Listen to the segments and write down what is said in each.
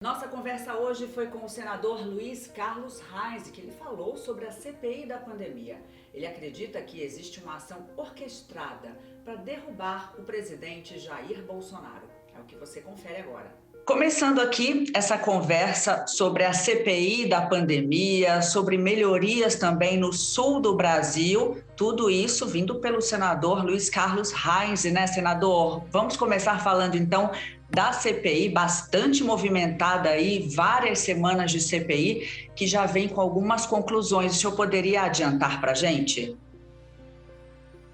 Nossa conversa hoje foi com o senador Luiz Carlos Reis, que ele falou sobre a CPI da pandemia. Ele acredita que existe uma ação orquestrada para derrubar o presidente Jair Bolsonaro. É o que você confere agora. Começando aqui essa conversa sobre a CPI da pandemia, sobre melhorias também no sul do Brasil, tudo isso vindo pelo senador Luiz Carlos Reis, né, senador? Vamos começar falando então da CPI, bastante movimentada aí, várias semanas de CPI, que já vem com algumas conclusões. O senhor poderia adiantar para a gente?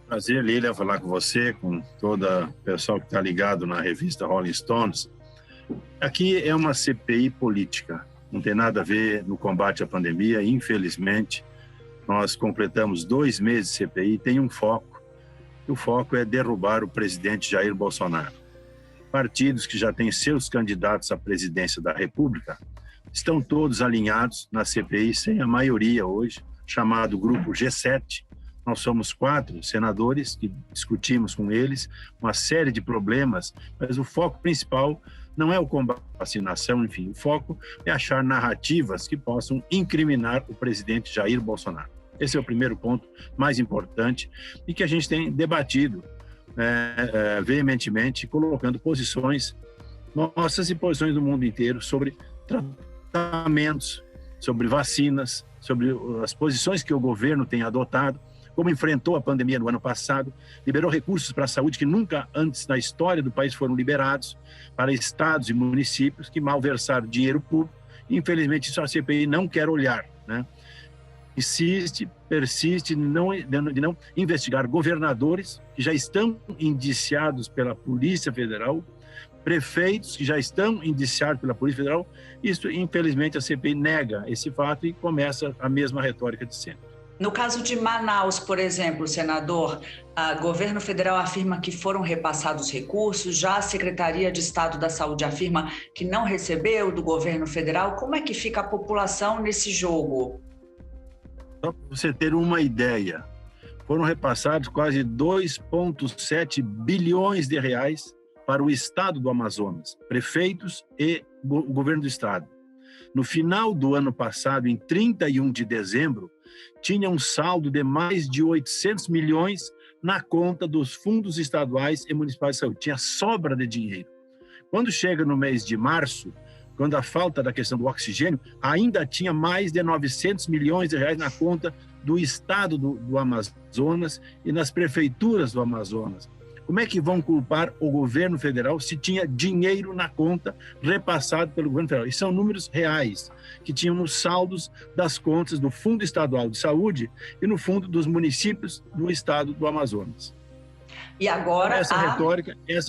Prazer, Lília, falar com você, com todo o pessoal que está ligado na revista Rolling Stones. Aqui é uma CPI política, não tem nada a ver no combate à pandemia. Infelizmente, nós completamos 2 meses de CPI, tem um foco, e o foco é derrubar o presidente Jair Bolsonaro. Partidos que já têm seus candidatos à presidência da República estão todos alinhados na CPI, sem a maioria hoje, chamado Grupo G7. Nós somos 4 senadores que discutimos com eles uma série de problemas, mas o foco principal não é o combate à vacinação, enfim, o foco é achar narrativas que possam incriminar o presidente Jair Bolsonaro. Esse é o primeiro ponto mais importante e que a gente tem debatido veementemente, colocando posições nossas e posições do mundo inteiro sobre tratamentos, sobre vacinas, sobre as posições que o governo tem adotado, como enfrentou a pandemia no ano passado, liberou recursos para a saúde que nunca antes na história do país foram liberados para estados e municípios que malversaram dinheiro público. Infelizmente, isso a CPI não quer olhar, né? Persiste de não investigar governadores que já estão indiciados pela Polícia Federal, prefeitos que já estão indiciados pela Polícia Federal. Isso, infelizmente, a CPI nega esse fato e começa a mesma retórica de sempre. No caso de Manaus, por exemplo, senador, o governo federal afirma que foram repassados recursos, já a Secretaria de Estado da Saúde afirma que não recebeu do governo federal. Como é que fica a população nesse jogo? Só para você ter uma ideia, foram repassados quase 2,7 bilhões de reais para o estado do Amazonas, prefeitos e o governo do estado. No final do ano passado, em 31 de dezembro, tinha um saldo de mais de 800 milhões na conta dos fundos estaduais e municipais de saúde. Tinha sobra de dinheiro. Quando chega no mês de março, quando a falta da questão do oxigênio, ainda tinha mais de 900 milhões de reais na conta do estado do Amazonas e nas prefeituras do Amazonas. Como é que vão culpar o governo federal se tinha dinheiro na conta repassado pelo governo federal? E são números reais, que tinham nos saldos das contas do Fundo Estadual de Saúde e no fundo dos municípios do estado do Amazonas. E agora essa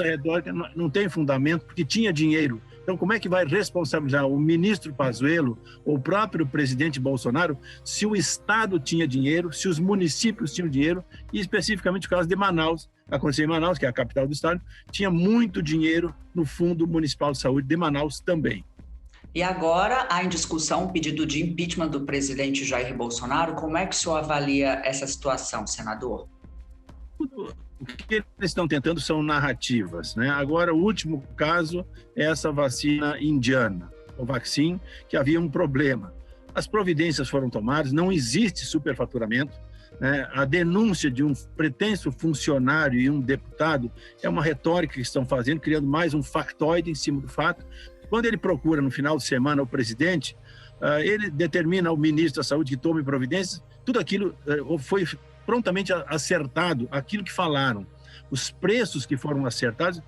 retórica não tem fundamento, porque tinha dinheiro. Então, como é que vai responsabilizar o ministro Pazuello ou o próprio presidente Bolsonaro se o Estado tinha dinheiro, se os municípios tinham dinheiro, e especificamente o caso de Manaus, aconteceu em Manaus, que é a capital do estado, tinha muito dinheiro no Fundo Municipal de Saúde de Manaus também. E agora há em discussão um pedido de impeachment do presidente Jair Bolsonaro. Como é que o senhor avalia essa situação, senador? O que eles estão tentando são narrativas, né? Agora, o último caso é essa vacina indiana, o Vaccine, que havia um problema. As providências foram tomadas, não existe superfaturamento, né? A denúncia de um pretenso funcionário e um deputado é uma retórica que estão fazendo, criando mais um factoide em cima do fato. Quando ele procura, no final de semana, o presidente, ele determina ao ministro da Saúde que tome providências, tudo aquilo foi prontamente acertado, aquilo que falaram. Os preços que foram acertados,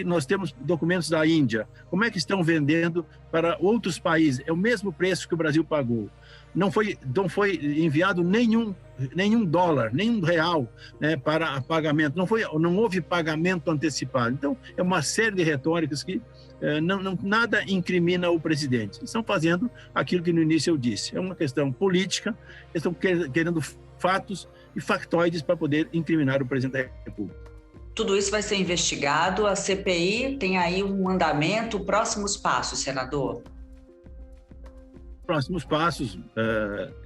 nós temos documentos da Índia. Como é que estão vendendo para outros países? É o mesmo preço que o Brasil pagou. Não foi enviado nenhum dólar, nenhum real, né, para pagamento. Não houve pagamento antecipado. Então, é uma série de retóricas que nada incrimina o presidente. Estão fazendo aquilo que no início eu disse. É uma questão política, estão querendo fatos e factoides para poder incriminar o presidente da República. Tudo isso vai ser investigado, a CPI tem aí um andamento, próximos passos, senador? Próximos passos,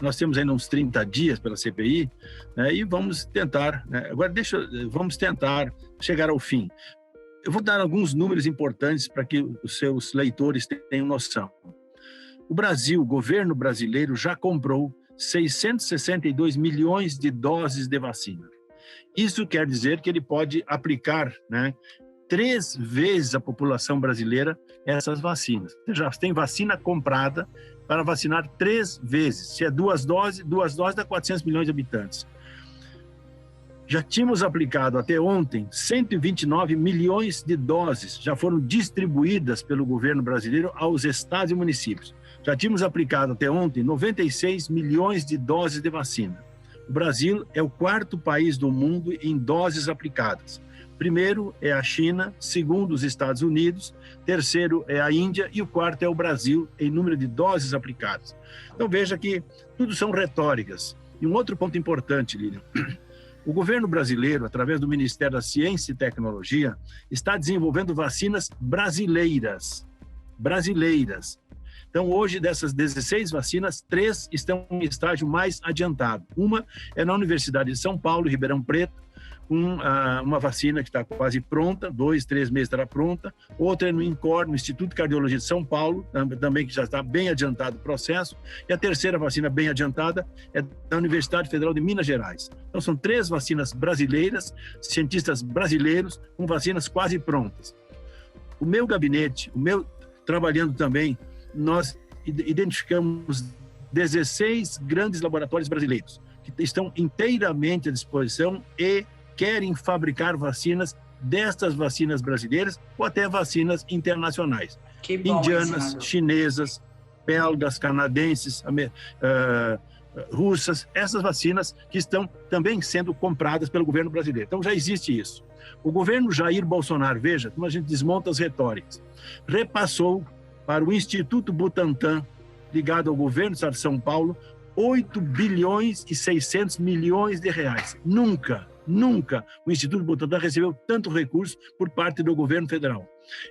nós temos ainda uns 30 dias pela CPI, né, e vamos tentar, né, vamos tentar chegar ao fim. Eu vou dar alguns números importantes para que os seus leitores tenham noção. O Brasil, o governo brasileiro, já comprou 662 milhões de doses de vacina. Isso quer dizer que ele pode aplicar, 3 vezes a população brasileira essas vacinas. Já tem vacina comprada para vacinar 3 vezes. Se é 2 doses dá 400 milhões de habitantes. Já tínhamos aplicado até ontem 129 milhões de doses, já foram distribuídas pelo governo brasileiro aos estados e municípios. Já tínhamos aplicado até ontem 96 milhões de doses de vacina. O Brasil é o 4º país do mundo em doses aplicadas. Primeiro é a China, segundo os Estados Unidos, terceiro é a Índia e o 4º é o Brasil em número de doses aplicadas. Então veja que tudo são retóricas. E um outro ponto importante, Lilian, o governo brasileiro, através do Ministério da Ciência e Tecnologia, está desenvolvendo vacinas brasileiras. Então, hoje, dessas 16 vacinas, 3 estão em estágio mais adiantado. Uma é na Universidade de São Paulo, Ribeirão Preto, uma vacina que está quase pronta, 2, 3 meses estará pronta. Outra é no INCOR, no Instituto de Cardiologia de São Paulo, também que já está bem adiantado o processo. E a terceira vacina bem adiantada é da Universidade Federal de Minas Gerais. Então, são 3 vacinas brasileiras, cientistas brasileiros, com vacinas quase prontas. O meu gabinete, trabalhando também, nós identificamos 16 grandes laboratórios brasileiros que estão inteiramente à disposição e querem fabricar vacinas destas vacinas brasileiras ou até vacinas internacionais. Que bom, indianas, chinesas, belgas, canadenses, russas, essas vacinas que estão também sendo compradas pelo governo brasileiro. Então já existe isso. O governo Jair Bolsonaro, veja como a gente desmonta as retóricas, repassou para o Instituto Butantan, ligado ao governo do estado de São Paulo, 8 bilhões e 600 milhões de reais. Nunca o Instituto Butantan recebeu tanto recurso por parte do governo federal.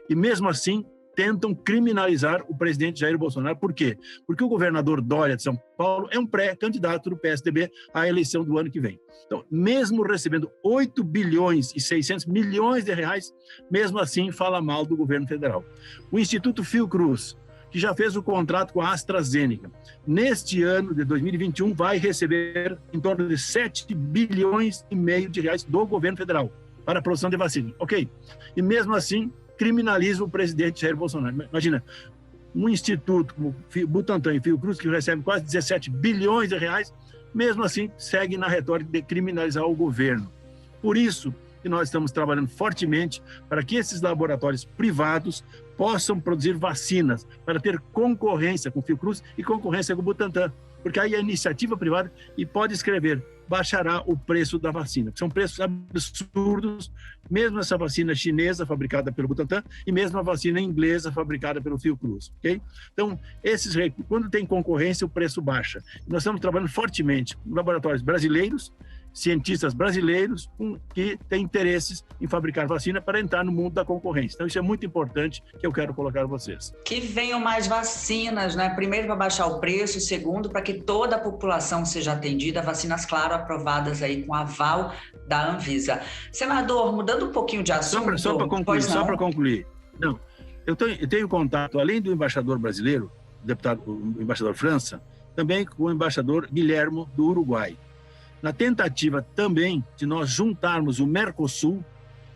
E mesmo assim, tentam criminalizar o presidente Jair Bolsonaro. Por quê? Porque o governador Dória de São Paulo é um pré-candidato do PSDB à eleição do ano que vem. Então, mesmo recebendo 8 bilhões e 600 milhões de reais, mesmo assim fala mal do governo federal. O Instituto Fiocruz, que já fez o contrato com a AstraZeneca, neste ano de 2021 vai receber em torno de 7 bilhões e meio de reais do governo federal para a produção de vacina. Ok? E mesmo assim, criminaliza o presidente Jair Bolsonaro. Imagina, um instituto como Butantan e Fiocruz, que recebe quase 17 bilhões de reais, mesmo assim segue na retórica de criminalizar o governo. Por isso que nós estamos trabalhando fortemente para que esses laboratórios privados possam produzir vacinas, para ter concorrência com o Fiocruz e concorrência com o Butantan, porque aí a iniciativa privada e pode escrever, baixará o preço da vacina, que são preços absurdos, mesmo essa vacina chinesa fabricada pelo Butantan e mesmo a vacina inglesa fabricada pelo Fiocruz, ok? Então, quando tem concorrência, o preço baixa. Nós estamos trabalhando fortemente com laboratórios brasileiros, cientistas brasileiros que têm interesses em fabricar vacina para entrar no mundo da concorrência. Então, isso é muito importante que eu quero colocar a vocês. Que venham mais vacinas, né? Primeiro, para baixar o preço, e segundo, para que toda a população seja atendida. Vacinas, claro, aprovadas aí com aval da Anvisa. Senador, mudando um pouquinho de assunto... Só para concluir. Não, eu tenho contato, além do embaixador brasileiro, o embaixador França, também com o embaixador Guilhermo, do Uruguai, na tentativa também de nós juntarmos o Mercosul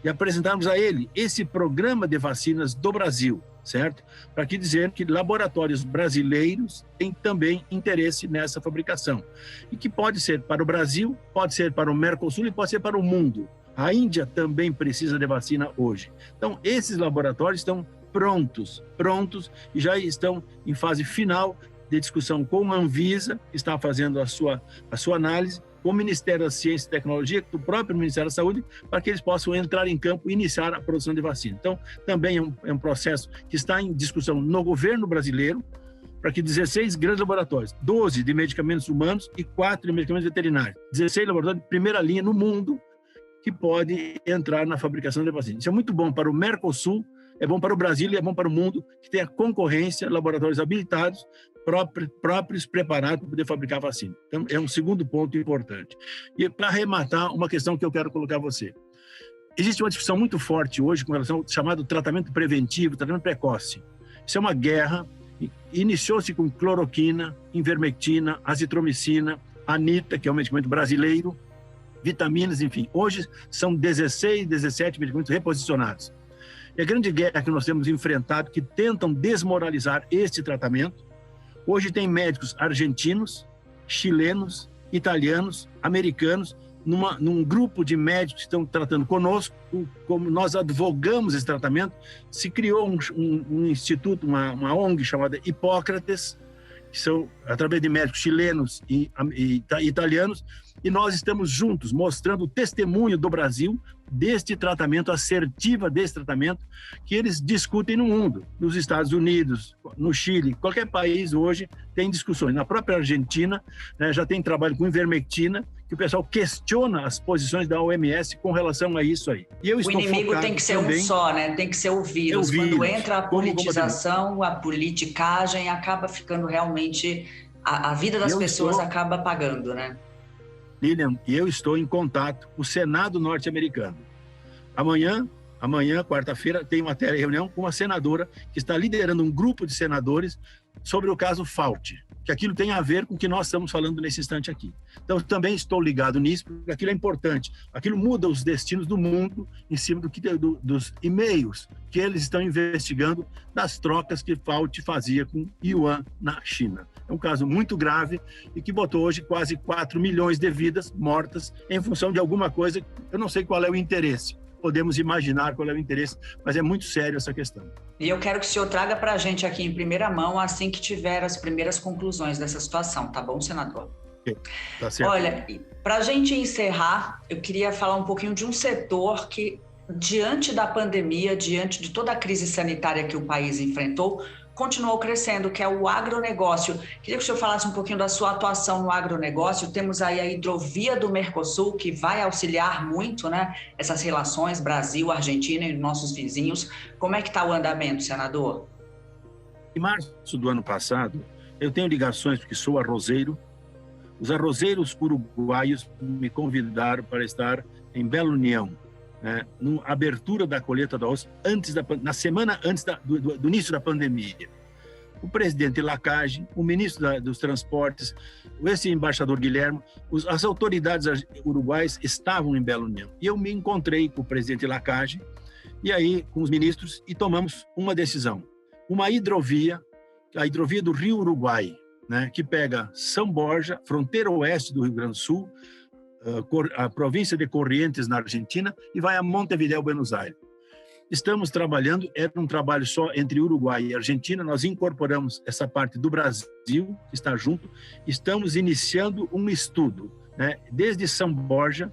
e apresentarmos a ele esse programa de vacinas do Brasil, certo? Para que dizer que laboratórios brasileiros têm também interesse nessa fabricação. E que pode ser para o Brasil, pode ser para o Mercosul e pode ser para o mundo. A Índia também precisa de vacina hoje. Então, esses laboratórios estão prontos e já estão em fase final de discussão com a Anvisa, que está fazendo a sua análise, com o Ministério da Ciência e Tecnologia, do próprio Ministério da Saúde, para que eles possam entrar em campo e iniciar a produção de vacina. Então, também é um processo que está em discussão no governo brasileiro, para que 16 grandes laboratórios, 12 de medicamentos humanos e 4 de medicamentos veterinários, 16 laboratórios de primeira linha no mundo, que podem entrar na fabricação de vacina. Isso é muito bom para o Mercosul, é bom para o Brasil e é bom para o mundo, que tenha concorrência, laboratórios habilitados, próprios, preparados para poder fabricar vacina. Então, é um segundo ponto importante. E para arrematar, uma questão que eu quero colocar a você. Existe uma discussão muito forte hoje com relação ao chamado tratamento preventivo, tratamento precoce. Isso é uma guerra, iniciou-se com cloroquina, ivermectina, azitromicina, anita, que é um medicamento brasileiro, vitaminas, enfim. Hoje são 16, 17 medicamentos reposicionados. E a grande guerra que nós temos enfrentado, que tentam desmoralizar este tratamento, hoje tem médicos argentinos, chilenos, italianos, americanos, num grupo de médicos que estão tratando conosco, como nós advogamos esse tratamento, se criou um instituto, uma ONG chamada Hipócrates, que são através de médicos chilenos e italianos, e nós estamos juntos mostrando o testemunho do Brasil deste tratamento, assertiva desse tratamento, que eles discutem no mundo, nos Estados Unidos, no Chile, qualquer país hoje tem discussões. Na própria Argentina, né, já tem trabalho com ivermectina, que o pessoal questiona as posições da OMS com relação a isso aí. E eu o inimigo tem que ser também, um só, né? Tem que ser o vírus. Quando entra a politização, a politicagem, acaba ficando realmente... A vida das pessoas acaba pagando, né? Lilian, eu estou em contato com o Senado norte-americano. Amanhã, quarta-feira, tem uma reunião com uma senadora que está liderando um grupo de senadores sobre o caso Fauci, que aquilo tem a ver com o que nós estamos falando nesse instante aqui. Então, também estou ligado nisso, porque aquilo é importante. Aquilo muda os destinos do mundo em cima dos e-mails que eles estão investigando das trocas que Fauci fazia com Yuan na China. É um caso muito grave e que botou hoje quase 4 milhões de vidas mortas em função de alguma coisa. Eu não sei qual é o interesse. Podemos imaginar qual é o interesse, mas é muito sério essa questão. E eu quero que o senhor traga para a gente aqui em primeira mão assim que tiver as primeiras conclusões dessa situação, tá bom, senador? Tá certo. Olha, para a gente encerrar, eu queria falar um pouquinho de um setor que, diante da pandemia, diante de toda a crise sanitária que o país enfrentou, continuou crescendo, que é o agronegócio. Queria que o senhor falasse um pouquinho da sua atuação no agronegócio. Temos aí a hidrovia do Mercosul, que vai auxiliar muito, né, essas relações Brasil, Argentina e nossos vizinhos. Como é que está o andamento, senador? Em março do ano passado, eu tenho ligações, porque sou arrozeiro. Os arrozeiros uruguaios me convidaram para estar em Bela União, né, na abertura da colheita do arroz, na semana antes do início da pandemia. O presidente Lacage, o ministro dos Transportes, esse embaixador Guilherme, as autoridades uruguaias estavam em Bela União. E eu me encontrei com o presidente Lacage, e aí com os ministros, e tomamos uma decisão. Uma hidrovia, a hidrovia do Rio Uruguai, né, que pega São Borja, fronteira oeste do Rio Grande do Sul, a província de Corrientes, na Argentina, e vai a Montevideo, Buenos Aires. Estamos trabalhando, era um trabalho só entre Uruguai e Argentina, nós incorporamos essa parte do Brasil, que está junto, estamos iniciando um estudo, né, desde São Borja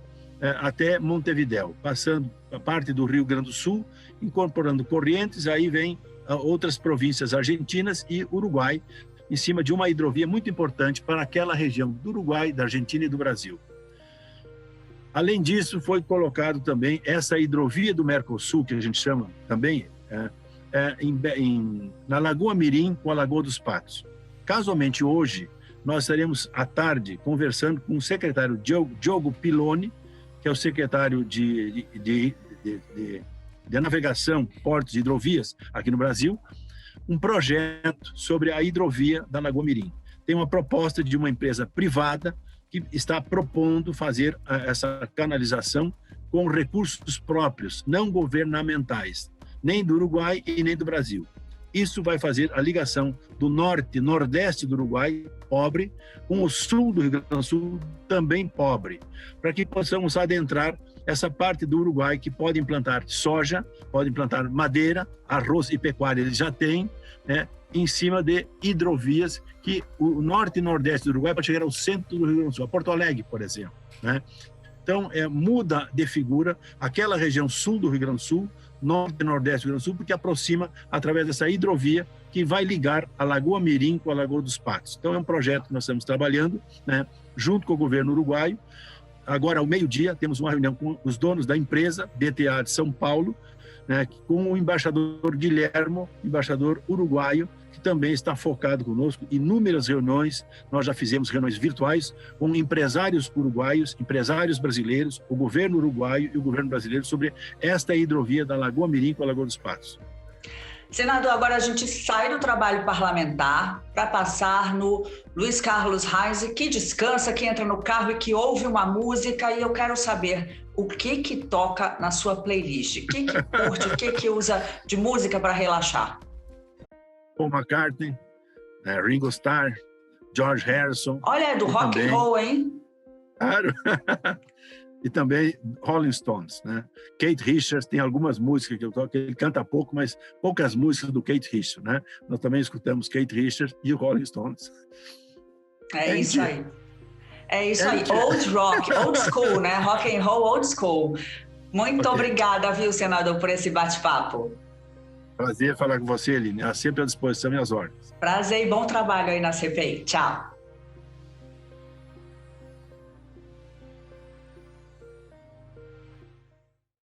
até Montevideo, passando a parte do Rio Grande do Sul, incorporando Corrientes, aí vem outras províncias argentinas e Uruguai, em cima de uma hidrovia muito importante para aquela região do Uruguai, da Argentina e do Brasil. Além disso, foi colocado também essa hidrovia do Mercosul, que a gente chama também, na Lagoa Mirim com a Lagoa dos Patos. Casualmente, hoje, nós estaremos à tarde conversando com o secretário Diogo Piloni, que é o secretário de Navegação, Portos e Hidrovias aqui no Brasil, um projeto sobre a hidrovia da Lagoa Mirim. Tem uma proposta de uma empresa privada que está propondo fazer essa canalização com recursos próprios, não governamentais, nem do Uruguai e nem do Brasil. Isso vai fazer a ligação do norte, nordeste do Uruguai, pobre, com o sul do Rio Grande do Sul, também pobre, para que possamos adentrar essa parte do Uruguai que pode implantar soja, pode implantar madeira, arroz e pecuária, ele já tem, né, em cima de hidrovias que o norte e nordeste do Uruguai pode chegar ao centro do Rio Grande do Sul, a Porto Alegre, por exemplo, né? Então, muda de figura aquela região sul do Rio Grande do Sul, norte e nordeste do Rio Grande do Sul, porque aproxima através dessa hidrovia que vai ligar a Lagoa Mirim com a Lagoa dos Patos. Então, é um projeto que nós estamos trabalhando, né, junto com o governo uruguaio. Agora, ao meio-dia, temos uma reunião com os donos da empresa, BTA de São Paulo, né, com o embaixador Guilhermo, embaixador uruguaio, que também está focado conosco. Inúmeras reuniões, nós já fizemos reuniões virtuais com empresários uruguaios, empresários brasileiros, o governo uruguaio e o governo brasileiro sobre esta hidrovia da Lagoa Mirim com a Lagoa dos Patos. Senador, agora a gente sai do trabalho parlamentar para passar no Luiz Carlos Reis, que descansa, que entra no carro e que ouve uma música, e eu quero saber o que toca na sua playlist, o que curte, o que usa de música para relaxar. Paul McCartney, Ringo Starr, George Harrison. Olha, é do rock também, and roll, hein? Claro. E também Rolling Stones, né? Keith Richards tem algumas músicas que eu toco, ele canta pouco, mas poucas músicas do Keith Richards, né? Nós também escutamos Keith Richards e o Rolling Stones. É isso aí. É isso aí. Old rock, old school, né? Rock and roll, old school. Muito obrigada, viu, senador, por esse bate-papo. Prazer falar com você, Eline. Sempre à disposição e às ordens. Prazer e bom trabalho aí na CPI. Tchau.